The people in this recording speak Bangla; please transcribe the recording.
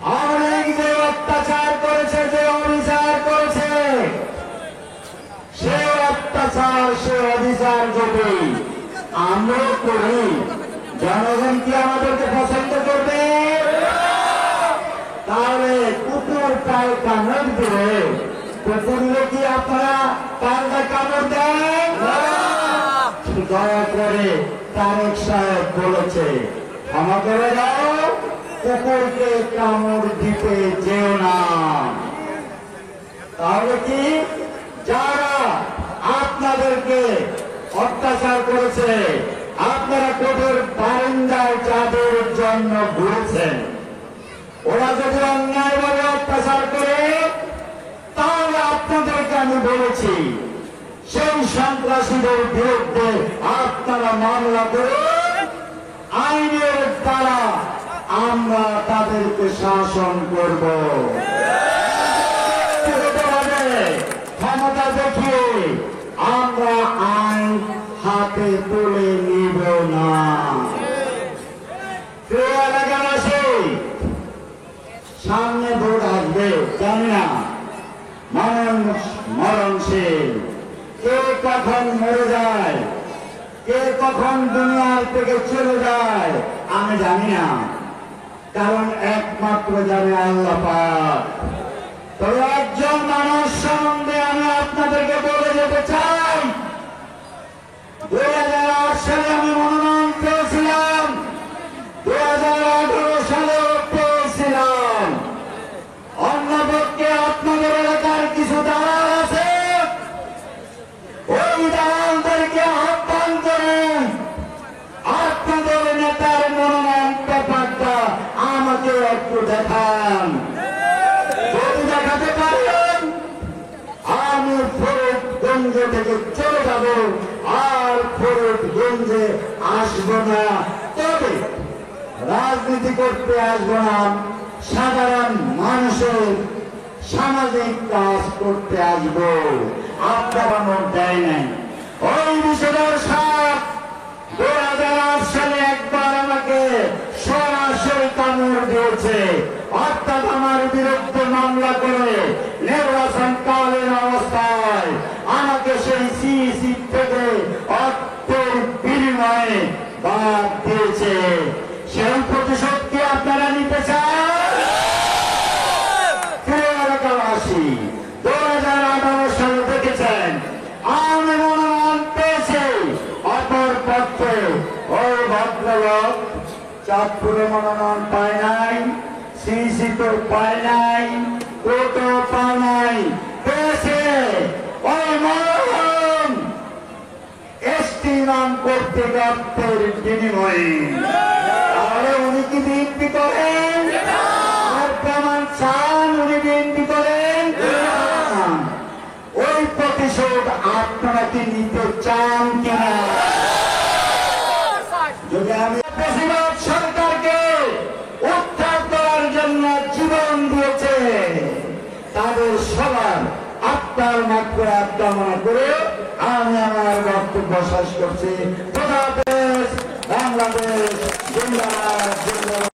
অনেক যে অত্যাচার করেছে, যে অবিচার করেছে, সে অত্যাচার, সে অবিচার যদি আমরা করি, জনগণ কি আমাদেরকে পছন্দ করবে? তাহলে কুকুর পায়ে কামড় দিলে কুকুরলে কি আপনারা পাল্টা কামড় দেন? দয়া করে তারেক সাহেব বলেছে, ক্ষমা করে দাও, কুকুরকে কামড় দিতে যেও না। তাহলে কি যারা আপনাদেরকে অত্যাচার করেছে, আপনারা কোর্টের বারান্দায় যাদের জন্য ঘুরেছেন, ওরা যদি অন্যায়ভাবে অত্যাচার করে, তাহলে আপনাদেরকে আমি বলেছি সেই সন্ত্রাসীদের বিরুদ্ধে আপনারা মামলা করে আইনের দ্বারা আমরা তাদেরকে শাসন করব। ক্ষমতা দেখিয়ে আমরা আইন হাতে তুলে নিব না। এলাকাবাসী, সামনে ভোট আসবে, জানি না মরণশীল, কে কখন মরে যায়, কে কখন দুনিয়ার থেকে চলে যায় আমি জানি না, কারণ একমাত্র জানে আল্লাহ পাক। তবে একজন মানুষ সম্বন্ধে আমি আপনাদেরকে বলে যেতে চাই, 2008 সালে আমি মনোনয়ন পেয়েছিলাম, 2018 সালেও পেয়েছিলাম। অন্যপক্ষে আপনাদের এলাকার কিছু দালাল আছে, ওই দালালদেরকে আহ্বান করেন, আপনাদের নেতার মনোনয়ন পেপারটা আমাকে একটু দেখান। যদি দেখাতে পারেন, আমি ফরিদগঞ্জ থেকে চলে যাব, আর ফরিদগঞ্জে আসবো না। তবে রাজনীতি করতে আসবো না, সাধারণ মানুষের সামাজিক কাজ করতে আসবো। আপনারা মত দেয় নাই। ওই বিষয়ের সাপ 2008 সালে একবার আমাকে সরাসরি কামড় দিয়েছে, অর্থাৎ আমার বিরুদ্ধে মামলা করে নির্বাচনকালীন অবস্থায় আমাকে সেই সিইসি থেকে অর্থের বিনিময়ে বাদ দিয়েছে। সেই প্রতিশোধ কি আপনারা নিতে চান? 2018 সালে দেখেছেন আমি মনোনয়ন পেয়েছি, অপর পক্ষে ওই ভদ্রলোক চাঁদপুরে মনোনয়ন পায় নাই, সিইসি তো পায় নাই, কোর্টও পায় নাই, পেয়েছে ওই মনোনয়ন এসটি নাম করতে অর্থের বিনিময়ে। তাহলে উনি কি বিএনপি করেন? আর প্রমাণ চান উনি বিএনপি করেন? ওই প্রতিশোধ আপনারা কি নিতে চান কিনা? যদি আমি বেশিরভাগ সরকারকে উদ্ধার করার জন্য জীবন দিয়েছে, তাদের সবার আত্মার মাত্রা কামনা করে আমি আমার বক্তব্য শেষ করছি। খোদা হাফেজ। বাংলাদেশ জিন্দাবাদ।